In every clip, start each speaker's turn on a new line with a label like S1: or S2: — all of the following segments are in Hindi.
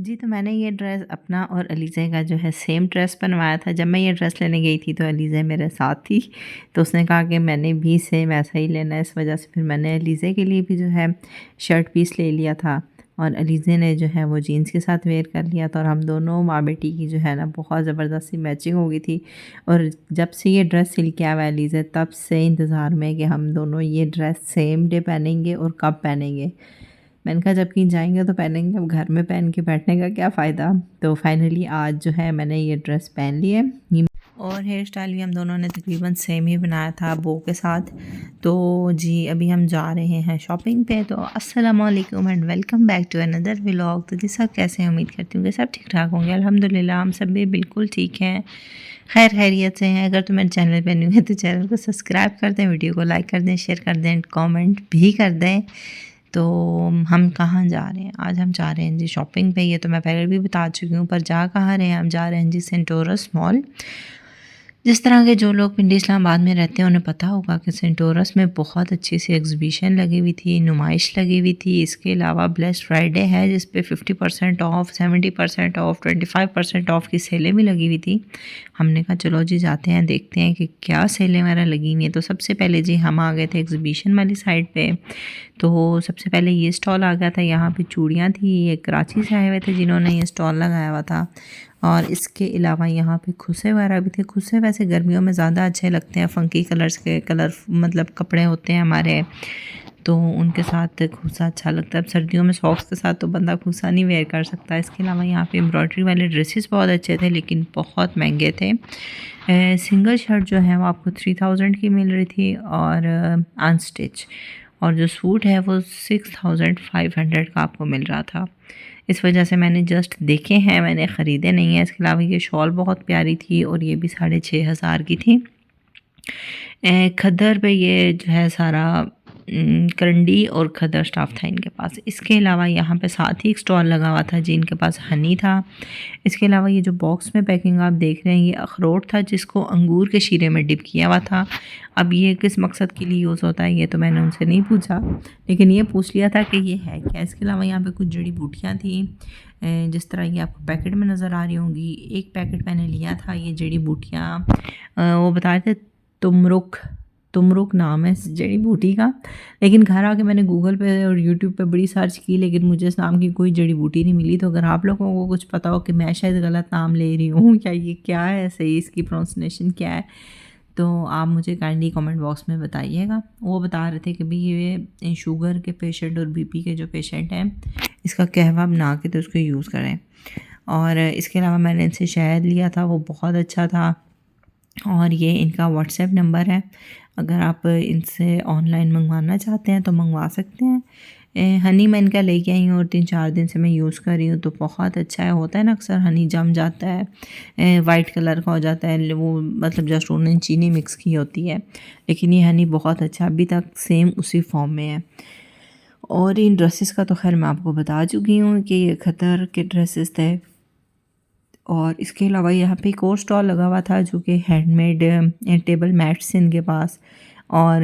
S1: जी, तो मैंने ये ड्रेस अपना और अलीज़ा का जो है सेम ड्रेस बनवाया था। जब मैं ये ड्रेस लेने गई थी तो अलीज़ा मेरे साथ थी, तो उसने कहा कि मैंने भी सेम ऐसा ही लेना है। इस वजह से फिर मैंने अलीज़ा के लिए भी जो है शर्ट पीस ले लिया था और अलीज़ा ने जो है वो जीन्स के साथ वेयर कर लिया था और हम दोनों माँ-बेटी की जो है ना बहुत ज़बरदस्त सी मैचिंग हो गई थी। और जब से ये ड्रेस सिल के आया हुआ है अलीज़ा, तब से इंतज़ार में है कि हम दोनों ये ड्रेस सेम डे पहनेंगे और कब पहनेंगे। मैंने कहा जब कहीं जाएँगे तो पहनेंगे, अब घर में पहन के बैठने का क्या फ़ायदा। तो फाइनली आज जो है मैंने ये ड्रेस पहन ली है। ये और हेयर स्टाइल भी हम दोनों ने तकरीबन सेम ही बनाया था बो के साथ। तो जी, अभी हम जा रहे हैं शॉपिंग पे। तो अस्सलाम वालेकुम and welcome back to another vlog. तो जी सब कैसे हैं, उम्मीद करती हूँ कि सब ठीक-ठाक होंगे। अल्हम्दुलिल्लाह हम सब भी बिल्कुल ठीक हैं, खैर खैरियत से हैं। अगर तो मेरे चैनल पे न्यू है तो चैनल को सब्सक्राइब कर दें, वीडियो को लाइक कर दें, शेयर कर दें, कमेंट भी कर दें। तो हम कहाँ जा रहे हैं? आज हम जा रहे हैं जी शॉपिंग पे। ये तो मैं पहले भी बता चुकी हूँ, पर जा कहाँ रहे हैं? हम जा रहे हैं जी सेंटोरस मॉल। जिस तरह के जो लोग पिंडी इस्लामाबाद में रहते हैं उन्हें पता होगा कि सेंटोरस में बहुत अच्छी सी एग्जीबिशन लगी हुई थी, नुमाइश लगी हुई थी। इसके अलावा ब्लेस्ड फ्राइडे है जिस पे 50% ऑफ, 70% ऑफ, 25% ऑफ की सेलें भी लगी हुई थी। हमने कहा चलो जी जाते हैं, देखते हैं कि क्या सेलें वगैरह लगी हुई हैं। तो सबसे पहले जी हम आ गए थे एग्जीबिशन वाली साइड पे। तो सबसे पहले ये स्टॉल आ गया था, यहाँ पे चूड़ियाँ थी। ये कराची से आए हुए थे जिन्होंने ये स्टॉल लगाया हुआ था। और इसके अलावा यहाँ पे खुसे वगैरह भी थे। खुसे वैसे गर्मियों में ज़्यादा अच्छे लगते हैं, फंकी कलर्स के कलर मतलब कपड़े होते हैं हमारे, तो उनके साथ खूसा अच्छा लगता है। अब सर्दियों में सॉक्स के साथ तो बंदा खूसा नहीं वेयर कर सकता। इसके अलावा यहाँ पे एम्ब्रॉयडरी वाले ड्रेसेस बहुत अच्छे थे लेकिन बहुत महंगे थे। सिंगल शर्ट जो है वो आपको 3000 की मिल रही थी और अनस्टिच, और जो सूट है वो 6500 का आपको मिल रहा था। इस वजह से मैंने जस्ट देखे हैं, मैंने ख़रीदे नहीं हैं। इसके अलावा ये शॉल बहुत प्यारी थी और ये भी 6500 की थी। खद्दर पे ये जो है सारा करंडी और खद्दर स्टाफ था इनके पास। इसके अलावा यहाँ पे साथ ही एक स्टॉल लगा हुआ था जिनके पास हनी था। इसके अलावा ये जो बॉक्स में पैकिंग आप देख रहे हैं ये अखरोट था जिसको अंगूर के शीरे में डिप किया हुआ था। अब ये किस मकसद के लिए यूज़ होता है ये तो मैंने उनसे नहीं पूछा, लेकिन ये पूछ लिया था कि ये है क्या। इसके अलावा यहाँ पे कुछ जड़ी बूटियाँ थी, जिस तरह ये आपको पैकेट में नज़र आ रही होंगी। एक पैकेट मैंने लिया था, ये जड़ी बूटियाँ वो बता रहे थे तुमरुक, तुमरुक नाम है इस जड़ी बूटी का। लेकिन घर आके मैंने गूगल पे और यूट्यूब पे बड़ी सर्च की लेकिन मुझे इस नाम की कोई जड़ी बूटी नहीं मिली। तो अगर आप लोगों को कुछ पता हो कि मैं शायद गलत नाम ले रही हूँ या ये क्या है, सही इसकी प्रोनाउंसिएशन क्या है, तो आप मुझे काइंडली कमेंट बॉक्स में बताइएगा। वो बता रहे थे कि भाई ये शुगर के पेशेंट और बीपी के जो पेशेंट हैं इसका कहवा बना के तो उसको यूज़ करें। और इसके अलावा मैंने इनसे शहद लिया था, वो बहुत अच्छा था। और ये इनका व्हाट्सएप नंबर है, अगर आप इनसे ऑनलाइन मंगवाना चाहते हैं तो मंगवा सकते हैं। हनी मैं इनका लेके आई हूँ और 3-4 दिन से मैं यूज़ कर रही हूँ तो बहुत अच्छा है। होता है ना अक्सर हनी जम जाता है, वाइट कलर का हो जाता है, वो मतलब जस्ट उन्होंने चीनी मिक्स की होती है, लेकिन ये हनी बहुत अच्छा अभी तक सेम उसी फॉर्म में है। और इन ड्रेसेस का तो खैर मैं आपको बता चुकी हूँ कि ये खतर के ड्रेसेस थे। और इसके अलावा यहाँ पे एक और स्टॉल लगा हुआ था जो कि हैंडमेड टेबल मैट्स इनके पास, और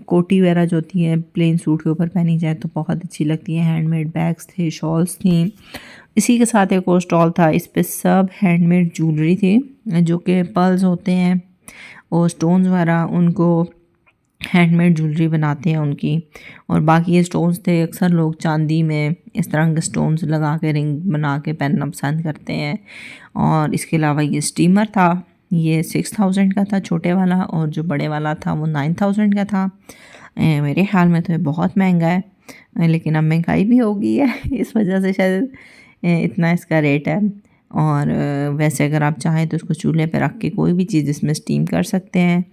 S1: कोटी वगैरह जो होती है प्लेन सूट के ऊपर पहनी जाए तो बहुत अच्छी लगती है। हैंडमेड बैग्स थे, शॉल्स थी। इसी के साथ एक और स्टॉल था, इस पे सब हैंडमेड ज्वेलरी थी जो कि पर्ल्स होते हैं और स्टोन्स वगैरह उनको हैंडमेड ज्वेलरी बनाते हैं उनकी। और बाकी ये स्टोन्स थे, अक्सर लोग चांदी में इस तरह के स्टोन्स लगा के रिंग बना के पहनना पसंद करते हैं। और इसके अलावा ये स्टीमर था, ये 6000 का था छोटे वाला, और जो बड़े वाला था वो 9000 का था। मेरे ख्याल में तो ये बहुत महंगा है, लेकिन अब महंगाई भी हो गई है इस वजह से शायद इतना इसका रेट है। और वैसे अगर आप चाहें तो उसको चूल्हे पे रख के कोई भी चीज़ इसमें स्टीम कर सकते हैं।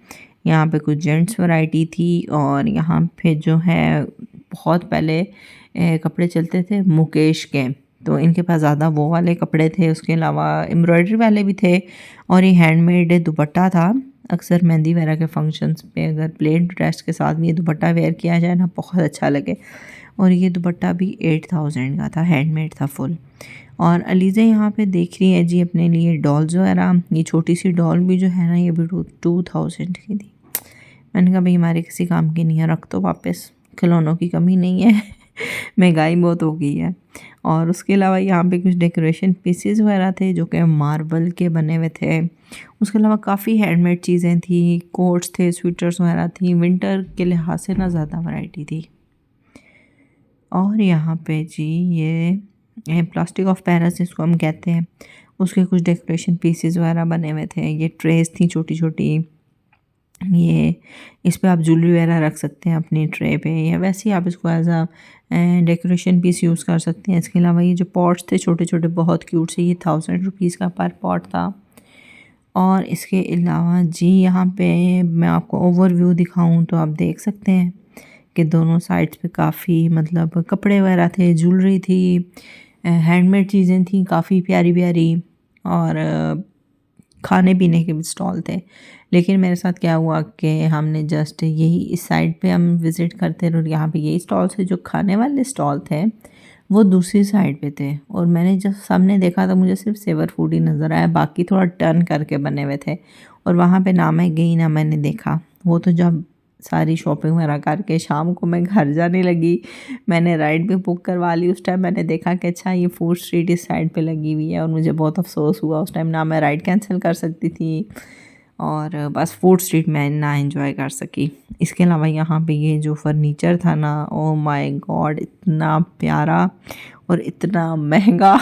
S1: यहाँ पे कुछ जेंट्स वैरायटी थी, और यहाँ पे जो है बहुत पहले कपड़े चलते थे मुकेश के, तो इनके पास ज़्यादा वो वाले कपड़े थे। उसके अलावा एम्ब्रॉयडरी वाले भी थे, और ये हैंडमेड दुपट्टा था। अक्सर मेहंदी वगैरह के फंक्शंस पे अगर प्लेन ड्रेस के साथ भी ये दुपट्टा वेयर किया जाए ना बहुत अच्छा लगे। और ये दुपट्टा भी 8000 का था, हैंडमेड था फुल। और अलीज़ा यहाँ पे देख रही है जी अपने लिए डॉल्स वगैरह। ये छोटी सी डॉल भी जो है ना ये भी 2000 की थी। मैंने कहा भाई हमारे किसी काम की नहीं है, रख दो वापस, खिलौनों की कमी नहीं है महंगाई बहुत हो गई है। और उसके अलावा यहाँ पे कुछ डेकोरेशन पीसेस वगैरह थे जो कि मार्बल के बने हुए थे। उसके अलावा काफ़ी हैंडमेड चीज़ें थी, कोट्स थे, स्वेटर्स वगैरह थी, विंटर के लिहाज से ना ज़्यादा वैरायटी थी। और यहाँ पे जी ये प्लास्टिक ऑफ पेरिस जिसको हम कहते हैं, उसके कुछ डेकोरेशन पीसेस वगैरह बने हुए थे। ये ट्रेस थी छोटी-छोटी, ये इस पे आप ज्वेलरी वगैरह रख सकते हैं अपनी ट्रे पे, या वैसे ही आप इसको as a decoration piece use कर सकते हैं। इसके अलावा ये जो पॉट्स थे छोटे-छोटे बहुत क्यूट से, ये 1000 रुपीज़ का पर पॉट था। और इसके अलावा जी यहाँ पे मैं आपको ओवरव्यू दिखाऊँ तो आप देख सकते हैं कि दोनों साइड्स पे काफ़ी मतलब कपड़े वगैरह थे, ज्वेलरी थी, हैंडमेड चीज़ें थी काफ़ी प्यारी-प्यारी, और खाने पीने के भी स्टॉल थे। लेकिन मेरे साथ क्या हुआ कि हमने जस्ट यही इस साइड पे हम विज़िट करते रहे और यहाँ पे यही स्टॉल थे, जो खाने वाले स्टॉल थे वो दूसरी साइड पे थे, और मैंने जब सामने देखा तो मुझे सिर्फ सेवर फूड ही नज़र आया, बाकी थोड़ा टर्न करके बने हुए थे। और वहाँ पे ना मैं गई ना मैंने देखा। वो तो जब सारी शॉपिंग वगैरह करके शाम को मैं घर जाने लगी, मैंने राइड भी बुक करवा ली। उस टाइम मैंने देखा कि अच्छा ये फूड स्ट्रीट इस साइड पे लगी हुई है, और मुझे बहुत अफसोस हुआ उस टाइम, ना मैं राइड कैंसिल कर सकती थी और बस फूड स्ट्रीट मैं ना एंजॉय कर सकी। इसके अलावा यहाँ पे ये जो फर्नीचर था ना, ओ माय गॉड, इतना प्यारा और इतना महंगा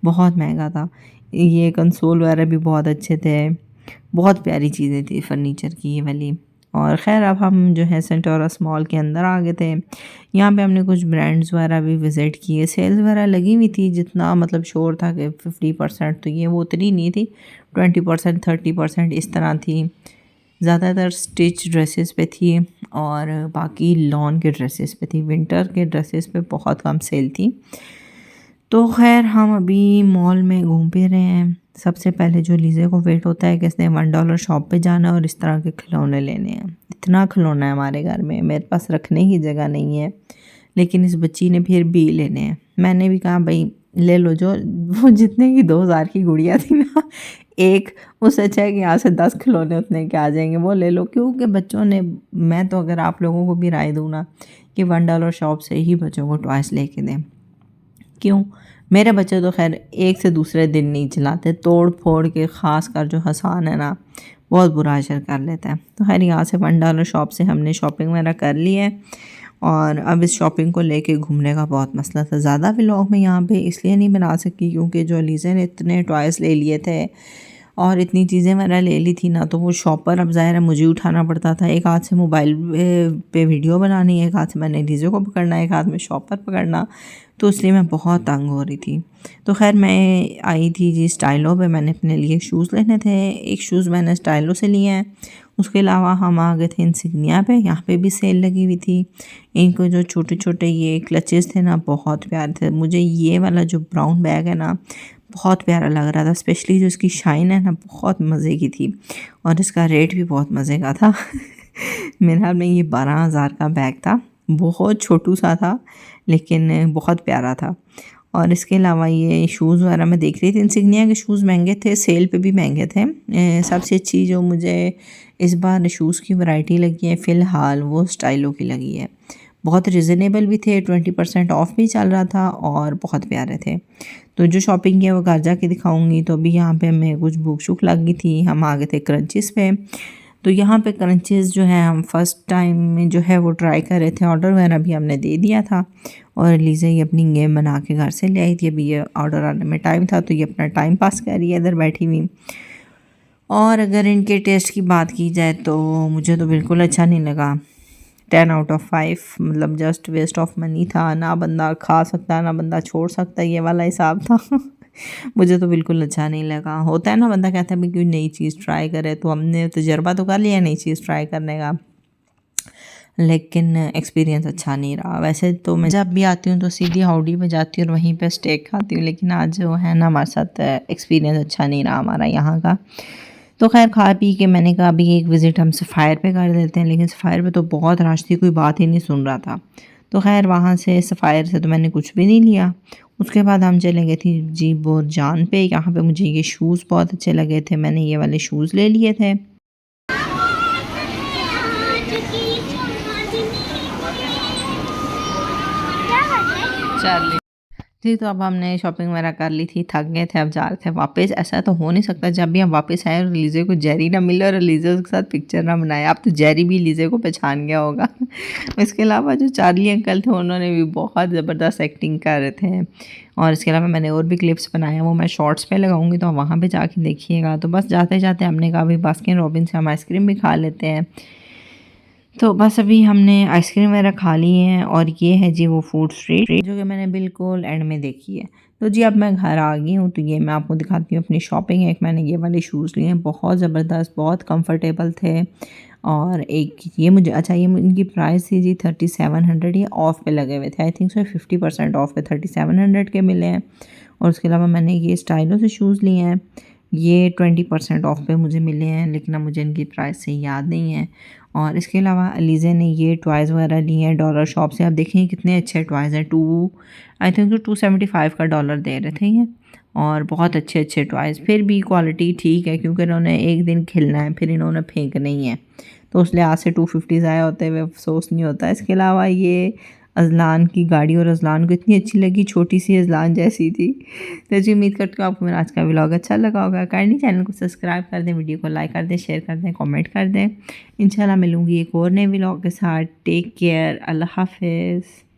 S1: बहुत महंगा था। ये कंसोल वगैरह भी बहुत अच्छे थे, बहुत प्यारी चीज़ें थी फर्नीचर की ये वाली। और ख़ैर अब हम जो है सेंटोरस मॉल के अंदर आ गए थे। यहाँ पे हमने कुछ ब्रांड्स वगैरह भी विज़िट किए, सेल्स वगैरह लगी हुई थी, जितना मतलब शोर था कि 50% तो ये वो उतनी नहीं थी, 20% 30% इस तरह थी। ज़्यादातर स्टिच ड्रेसेस पे थी और बाकी लॉन के ड्रेसेस पे थी, विंटर के ड्रेसेस पे बहुत कम सेल थी। तो ख़ैर हम अभी मॉल में घूम फिर रहे हैं। सबसे पहले जो लीज़े को वेट होता है कि इसने $1 शॉप पे जाना है और इस तरह के खिलौने लेने हैं। इतना खिलौना है हमारे घर में, मेरे पास रखने की जगह नहीं है, लेकिन इस बच्ची ने फिर भी लेने हैं। मैंने भी कहा भई ले लो, जो वो जितने की 2000 की गुड़िया थी ना एक, उससे अच्छा है कि यहाँ से 10 खिलौने उतने के आ जाएँगे, वो ले लो। क्योंकि बच्चों ने, मैं तो अगर आप लोगों को भी राय दूँ ना कि $1 शॉप से ही बच्चों को टॉयज़ लेके दें। क्यों? मेरे बच्चे तो ख़ैर एक से दूसरे दिन नहीं चलाते, तोड़-फोड़ के, ख़ास कर जो हसन है ना, बहुत बुरा असर कर लेता है। तो ख़ैर यहाँ से $1 शॉप से हमने शॉपिंग वगैरह कर ली है, और अब इस शॉपिंग को लेके घूमने का बहुत मसला था। ज़्यादा व्लॉग मैं यहाँ पे इसलिए नहीं बना सकी क्योंकि जो अलीज़ा ने इतने टॉयज़ ले लिए थे और इतनी चीज़ें मैंने ले ली थी ना, तो वो शॉपर अब ज़ाहिर है मुझे उठाना पड़ता था। एक हाथ से मोबाइल पे वीडियो बनानी, एक हाथ से मैंने लीज़े को पकड़ना, एक हाथ में शॉपर पकड़ना, तो इसलिए मैं बहुत तंग हो रही थी। तो ख़ैर मैं आई थी जी स्टाइलो पे, मैंने अपने लिए शूज़ लेने थे। एक शूज़ मैंने स्टाइलो से लिए हैं। उसके अलावा हम आ गए थे इंसिग्निया पे, यहाँ पे भी सेल लगी हुई थी। इनको जो छोटे-छोटे ये क्लचेस थे ना, बहुत प्यारे थे। मुझे ये वाला जो ब्राउन बैग है ना, बहुत प्यारा लग रहा था, स्पेशली जो इसकी शाइन है ना, बहुत मज़े की थी, और इसका रेट भी बहुत मज़े का था। मेरे ख़्याल में ये 12,000 का बैग था, बहुत छोटू सा था लेकिन बहुत प्यारा था। और इसके अलावा ये शूज़ वगैरह मैं देख रही थी, इंसिग्निया के शूज़ महंगे थे, सेल पे भी महंगे थे। सबसे अच्छी जो मुझे इस बार शूज़ की वैरायटी लगी है फ़िलहाल, वो स्टाइलो की लगी है। बहुत रिज़नेबल भी थे, 20% ऑफ भी चल रहा था और बहुत प्यारे थे। तो जो शॉपिंग किया वो घर जाके दिखाऊंगी। तो अभी यहाँ पे हमें कुछ भूख शूख लग गई थी, हम आ गए थे क्रंचेस पे। तो यहाँ पे क्रंचेस जो है हम फर्स्ट टाइम में जो है वो ट्राई कर रहे थे, ऑर्डर वगैरह भी हमने दे दिया था, और लीज़ा ये अपनी गेम बना के घर से ले आई थी। अभी ये ऑर्डर आने में टाइम था, तो ये अपना टाइम पास कर रही है इधर बैठी हुई। और अगर इनके टेस्ट की बात की जाए तो मुझे तो बिल्कुल अच्छा नहीं लगा। 10 आउट ऑफ 5, मतलब जस्ट वेस्ट ऑफ मनी था। ना बंदा खा सकता ना बंदा छोड़ सकता, ये वाला हिसाब था। मुझे तो बिल्कुल अच्छा नहीं लगा। होता है ना, बंदा कहता है भाई कोई नई चीज़ ट्राई करे, तो हमने तजर्बा तो कर लिया नई चीज़ ट्राई करने का, लेकिन एक्सपीरियंस अच्छा नहीं रहा। वैसे तो मैं जब भी आती हूँ तो सीधी हाउडी पे जाती हूँ और वहीं पे स्टेक खाती हूँ, लेकिन आज जो है ना हमारे साथ एक्सपीरियंस अच्छा नहीं रहा हमारा यहाँ का। तो खैर खा पी के मैंने कहा अभी एक विज़िट हम सफ़ायर पे कर देते हैं, लेकिन सफ़ायर पे तो बहुत रश थी, कोई बात ही नहीं सुन रहा था। तो खैर वहाँ से सफ़ायर से तो मैंने कुछ भी नहीं लिया। उसके बाद हम चले गए थे जी बोरजान पे। यहाँ पे मुझे ये शूज़ बहुत अच्छे लगे थे, मैंने ये वाले शूज़ ले लिए थे। चार्ली। जी, तो अब हमने शॉपिंग वगैरह कर ली थी, थक गए थे, अब जा रहे थे वापस। ऐसा तो हो नहीं सकता जब भी हम वापस आए और लीज़े को जेरी ना मिले और लीज़े उसके साथ पिक्चर ना बनाए। अब तो जेरी भी लीज़े को पहचान गया होगा। इसके अलावा जो चार्ली अंकल थे उन्होंने भी बहुत ज़बरदस्त एक्टिंग कर रहे थे। और इसके अलावा मैंने और भी क्लिप्स बनाए हैं, वो मैं शॉर्ट्स पे लगाऊँगी, तो वहाँ पे जाके देखिएगा। तो बस जाते-जाते हमने कहा अभी बास्किन रॉबिन्स से हम आइसक्रीम भी खा लेते हैं। तो बस अभी हमने आइसक्रीम वगैरह खा ली हैं और ये है जी वो फूड स्ट्रीट जो कि मैंने बिल्कुल एंड में देखी है। तो जी अब मैं घर आ गई हूँ, तो ये मैं आपको दिखाती हूँ अपनी शॉपिंग। एक मैंने ये वाले शूज़ लिए हैं, बहुत ज़बरदस्त, बहुत कंफर्टेबल थे। और एक ये मुझे अच्छा ये इनकी प्राइस थी जी 3700, ये ऑफ़ पे लगे हुए थे। आई थिंक सो 50% ऑफ़ पे 3700 के मिले हैं। और उसके अलावा मैंने ये स्टाइलो से शूज़ लिए हैं, ये 20% ऑफ़ पे मुझे मिले हैं, लेकिन अब मुझे इनकी प्राइस सही याद नहीं है। और इसके अलावा अलीज़ा ने ये टॉयज़ वगैरह लिए हैं डॉलर शॉप से। आप देखें कितने अच्छे टॉयज़ हैं। आई थिंक तो 275 का डॉलर दे रहे थे ये। और बहुत अच्छे टॉयज़, फिर भी क्वालिटी ठीक है क्योंकि इन्होंने एक दिन खिलना है, फिर इन्होंने फेंकना ही है, तो उस लिहाज से 250 ज़ाया होते हुए अफसोस नहीं होता। इसके अलावा ये अज़लान की गाड़ी, और अज़लान को इतनी अच्छी लगी, छोटी सी अज़लान जैसी थी। तो जी उम्मीद करती हूँ आपको मेरा आज का व्लॉग अच्छा लगा होगा। काइंडली चैनल को सब्सक्राइब कर दें, वीडियो को लाइक कर दें, शेयर कर दें, कमेंट कर दें। इंशाल्लाह मिलूँगी एक और नए व्लॉग के साथ। टेक केयर, अल्लाह हाफ़िज़।